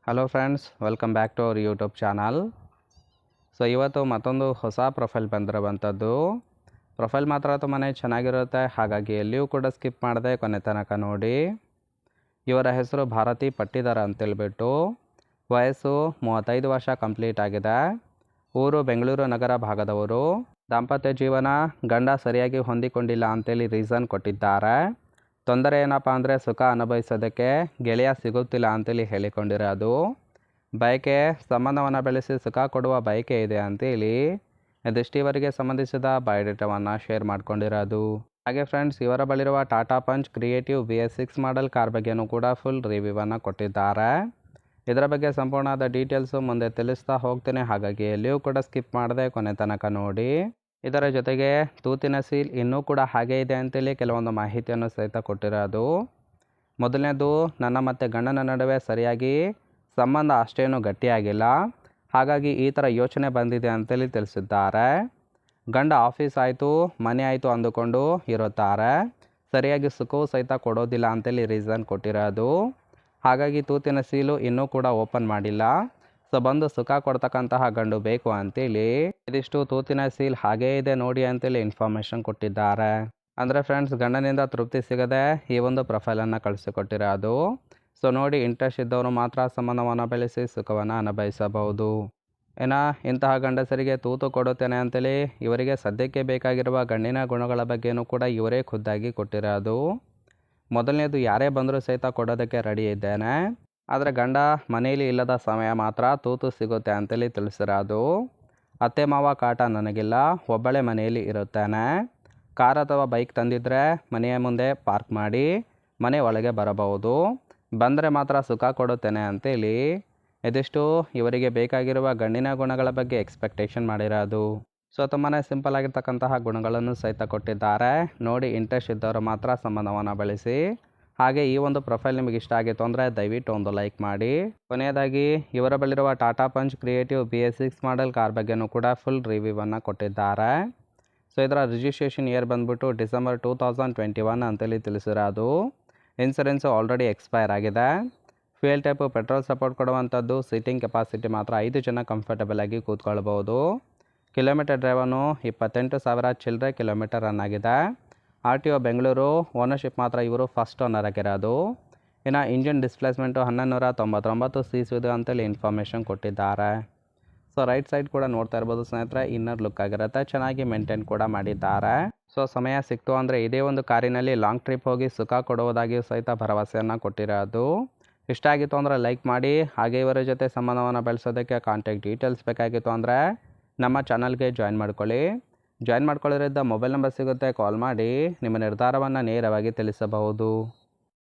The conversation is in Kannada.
Hello friends, welcome back to our YouTube channel. So ಇವತ್ತು ಮತ್ತೊಂದು ಹೊಸ ಪ್ರೊಫೈಲ್ ಬಂದಿರುವಂಥದ್ದು. ಪ್ರೊಫೈಲ್ ಮಾತ್ರ ತುಂಬಾ ಚೆನ್ನಾಗಿರುತ್ತೆ, ಹಾಗಾಗಿ ಎಲ್ಲಿಯೂ ಕೂಡ ಸ್ಕಿಪ್ ಮಾಡದೆ ಕೊನೆ ತನಕ ನೋಡಿ. ಇವರ ಹೆಸರು ಭಾರತಿ ಪಟ್ಟಿದಾರ ಅಂತೇಳ್ಬಿಟ್ಟು. ವಯಸ್ಸು 35 ವರ್ಷ ಕಂಪ್ಲೀಟ್ ಆಗಿದೆ. ಊರು ಬೆಂಗಳೂರು ನಗರ ಭಾಗದವರು. ದಾಂಪತ್ಯ ಜೀವನ ಗಂಡ ಸರಿಯಾಗಿ ಹೊಂದಿಕೊಂಡಿಲ್ಲ ಅಂತೇಳಿ ರೀಸನ್ ಕೊಟ್ಟಿದ್ದಾರೆ. ತೊಂದರೆ ಏನಪ್ಪ ಅಂದರೆ ಸುಖ ಅನುಭವಿಸೋದಕ್ಕೆ ಗೆಳೆಯ ಸಿಗುತ್ತಿಲ್ಲ ಅಂತೇಳಿ ಹೇಳಿಕೊಂಡಿರೋದು. ಬಯಕೆ ಸಂಬಂಧವನ್ನು ಬೆಳೆಸಿ ಸುಖ ಕೊಡುವ ಬಯಕೆ ಇದೆ ಅಂತೇಳಿ ಇದೆಷ್ಟಿವರೆಗೆ ಸಂಬಂಧಿಸಿದ ಬಯೋಡೇಟಾವನ್ನು ಶೇರ್ ಮಾಡ್ಕೊಂಡಿರೋದು. ಹಾಗೆ ಫ್ರೆಂಡ್ಸ್, ಇವರ ಬಳಿರುವ Tata Punch creative BS6 model car ಬಗ್ಗೆನೂ ಕೂಡ ಫುಲ್ ರಿವ್ಯೂವನ್ನು ಕೊಟ್ಟಿದ್ದಾರೆ. ಇದರ ಬಗ್ಗೆ ಸಂಪೂರ್ಣವಾದ ಡೀಟೇಲ್ಸು ಮುಂದೆ ತಿಳಿಸ್ತಾ ಹೋಗ್ತೇನೆ, ಹಾಗಾಗಿ ಎಲ್ಲಿಯೂ ಕೂಡ ಸ್ಕಿಪ್ ಮಾಡದೆ ಕೊನೆ ತನಕ ನೋಡಿ. ಇದರ ಜೊತೆಗೆ ತೂತಿನ ಸೀಲ್ ಇನ್ನೂ ಕೂಡ ಹಾಗೆ ಇದೆ ಅಂತೇಳಿ ಕೆಲವೊಂದು ಮಾಹಿತಿಯನ್ನು ಸಹಿತ ಕೊಟ್ಟಿರೋದು. ಮೊದಲನೇದು, ನನ್ನ ಮತ್ತು ಗಂಡನ ನಡುವೆ ಸರಿಯಾಗಿ ಸಂಬಂಧ ಅಷ್ಟೇನು ಗಟ್ಟಿಯಾಗಿಲ್ಲ, ಹಾಗಾಗಿ ಈ ಥರ ಯೋಚನೆ ಬಂದಿದೆ ಅಂತೇಳಿ ತಿಳಿಸಿದ್ದಾರೆ. ಗಂಡ ಆಫೀಸ್ ಆಯಿತು ಮನೆ ಆಯಿತು ಅಂದುಕೊಂಡು ಇರುತ್ತಾರೆ, ಸರಿಯಾಗಿ ಸುಖವೂ ಸಹಿತ ಕೊಡೋದಿಲ್ಲ ಅಂತೇಳಿ ರೀಸನ್ ಕೊಟ್ಟಿರೋದು. ಹಾಗಾಗಿ ತೂತಿನ ಸೀಲು ಇನ್ನೂ ಕೂಡ ಓಪನ್ ಮಾಡಿಲ್ಲ. ಸೊ ಬಂದು ಸುಖ ಕೊಡ್ತಕ್ಕಂತಹ ಗಂಡು ಬೇಕು ಅಂತೇಳಿ ಇದಿಷ್ಟು ತೂತಿನ ಸೀಲ್ ಹಾಗೇ ಇದೆ ನೋಡಿ ಅಂತೇಳಿ ಇನ್ಫಾರ್ಮೇಷನ್ ಕೊಟ್ಟಿದ್ದಾರೆ. ಅಂದರೆ ಫ್ರೆಂಡ್ಸ್, ಗಂಡನಿಂದ ತೃಪ್ತಿ ಸಿಗದೆ ಈ ಒಂದು ಪ್ರೊಫೈಲನ್ನು ಕಳಿಸಿಕೊಟ್ಟಿರೋದು. ಸೊ ನೋಡಿ, ಇಂಟ್ರೆಸ್ಟ್ ಇದ್ದವರು ಮಾತ್ರ ಸಂಬಂಧವನ್ನು ಬೆಳೆಸಿ ಸುಖವನ್ನು ಅನುಭವಿಸಬಹುದು. ಇನ್ನು ಇಂತಹ ಗಂಡಸರಿಗೆ ತೂತು ಕೊಡುತ್ತೇನೆ ಅಂತೇಳಿ ಇವರಿಗೆ ಸದ್ಯಕ್ಕೆ ಬೇಕಾಗಿರುವ ಗಂಡಿನ ಗುಣಗಳ ಬಗ್ಗೆಯೂ ಕೂಡ ಇವರೇ ಖುದ್ದಾಗಿ ಕೊಟ್ಟಿರೋದು. ಮೊದಲನೇದು, ಯಾರೇ ಬಂದರೂ ಸಹಿತ ಕೊಡೋದಕ್ಕೆ ರೆಡಿ ಇದ್ದೇನೆ, ಆದರೆ ಗಂಡ ಮನೆಯಲ್ಲಿ ಇಲ್ಲದ ಸಮಯ ಮಾತ್ರ ತೂತು ಸಿಗುತ್ತೆ ಅಂತೇಳಿ ತಿಳಿಸಿರೋದು. ಅತ್ತೆ ಮಾವ ಕಾಟ ನನಗಿಲ್ಲ, ಒಬ್ಬಳೇ ಮನೆಯಲ್ಲಿ ಇರುತ್ತೇನೆ. ಕಾರ್ ಅಥವಾ ಬೈಕ್ ತಂದಿದ್ದರೆ ಮನೆಯ ಮುಂದೆ ಪಾರ್ಕ್ ಮಾಡಿ ಮನೆ ಒಳಗೆ ಬರಬಹುದು, ಬಂದರೆ ಮಾತ್ರ ಸುಖ ಕೊಡುತ್ತೇನೆ ಅಂತೇಳಿ ಇದಿಷ್ಟು ಇವರಿಗೆ ಬೇಕಾಗಿರುವ ಗಂಡಿನ ಗುಣಗಳ ಬಗ್ಗೆ ಎಕ್ಸ್ಪೆಕ್ಟೇಷನ್ ಮಾಡಿರೋದು. ಸೊ ತುಂಬಾ ಸಿಂಪಲ್ ಆಗಿರ್ತಕ್ಕಂತಹ ಗುಣಗಳನ್ನು ಸಹಿತ ಕೊಟ್ಟಿದ್ದಾರೆ. ನೋಡಿ, ಇಂಟ್ರೆಸ್ಟ್ ಇದ್ದವರು ಮಾತ್ರ ಸಂಬಂಧವನ್ನು ಬೆಳೆಸಿ. ಹಾಗೆ ಈ ಒಂದು ಪ್ರೊಫೈಲ್ ನಿಮಗೆ ಇಷ್ಟ ಆಗಿತ್ತು ಅಂದರೆ ದಯವಿಟ್ಟು ಒಂದು ಲೈಕ್ ಮಾಡಿ. ಕೊನೆಯದಾಗಿ, ಇವರ ಬಳಿರುವ Tata Punch creative BS6 model car ಬಗ್ಗೆನೂ ಕೂಡ ಫುಲ್ ರಿವ್ಯೂವನ್ನು ಕೊಟ್ಟಿದ್ದಾರೆ. ಸೊ ಇದರ ರಿಜಿಸ್ಟ್ರೇಷನ್ ಇಯರ್ ಬಂದ್ಬಿಟ್ಟು ಡಿಸೆಂಬರ್ 2021 ಅಂತೇಳಿ ತಿಳಿಸಿರೋದು. ಇನ್ಸೂರೆನ್ಸು ಆಲ್ರೆಡಿ ಎಕ್ಸ್ಪೈರ್ ಆಗಿದೆ. ಫ್ಯೂಯಲ್ ಟೈಪು ಪೆಟ್ರೋಲ್ ಸಪೋರ್ಟ್ ಕೊಡುವಂಥದ್ದು. ಸೀಟಿಂಗ್ ಕೆಪಾಸಿಟಿ ಮಾತ್ರ 5 ಜನ ಕಂಫರ್ಟಬಲ್ ಆಗಿ ಕೂತ್ಕೊಳ್ಬೋದು. ಕಿಲೋಮೀಟರ್ ಡ್ರೈವನ್ನು 28,000 ಚಿಲ್ಲರೆ ಕಿಲೋಮೀಟರ್ ರನ್ ಆಗಿದೆ. RTO ಬೆಂಗಳೂರು. ಓನರ್ಶಿಪ್ ಮಾತ್ರ ಇವರು ಫಸ್ಟ್ ಓನರ್ ಆಗಿರೋದು. ಇನ್ನು ಇಂಜಿನ್ ಡಿಸ್ಪ್ಲೇಸ್ಮೆಂಟು 1199 cc ಅಂತೇಳಿ ಇನ್ಫಾರ್ಮೇಷನ್ ಕೊಟ್ಟಿದ್ದಾರೆ. ಸೊ ರೈಟ್ ಸೈಡ್ ಕೂಡ ನೋಡ್ತಾ ಇರ್ಬೋದು ಸ್ನೇಹಿತರೆ, ಇನ್ನರ್ ಲುಕ್ ಆಗಿರುತ್ತೆ, ಚೆನ್ನಾಗಿ ಮೇಂಟೈನ್ ಕೂಡ ಮಾಡಿದ್ದಾರೆ. ಸೊ ಸಮಯ ಸಿಕ್ತು ಅಂದರೆ ಇದೇ ಒಂದು ಕಾರಿನಲ್ಲಿ ಲಾಂಗ್ ಟ್ರಿಪ್ ಹೋಗಿ ಸುಖ ಕೊಡುವುದಾಗಿಯೂ ಸಹಿತ ಭರವಸೆಯನ್ನು ಕೊಟ್ಟಿರೋದು. ಇಷ್ಟ ಆಗಿತ್ತು ಅಂದರೆ ಲೈಕ್ ಮಾಡಿ. ಹಾಗೆ ಇವರ ಜೊತೆ ಸಂಬಂಧವನ್ನು ಬೆಳೆಸೋದಕ್ಕೆ ಕಾಂಟ್ಯಾಕ್ಟ್ ಡೀಟೇಲ್ಸ್ ಬೇಕಾಗಿತ್ತು ಅಂದರೆ ನಮ್ಮ ಚಾನಲ್ಗೆ ಜಾಯಿನ್ ಮಾಡ್ಕೊಳ್ಳಿ. ಜಾಯಿನ್ ಮಾಡ್ಕೊಳ್ಳೋದ್ರಿಂದ ಮೊಬೈಲ್ ನಂಬರ್ ಸಿಗುತ್ತೆ, ಕಾಲ್ ಮಾಡಿ ನಿಮ್ಮ ನಿರ್ಧಾರವನ್ನು ನೇರವಾಗಿ ತಿಳಿಸಬಹುದು.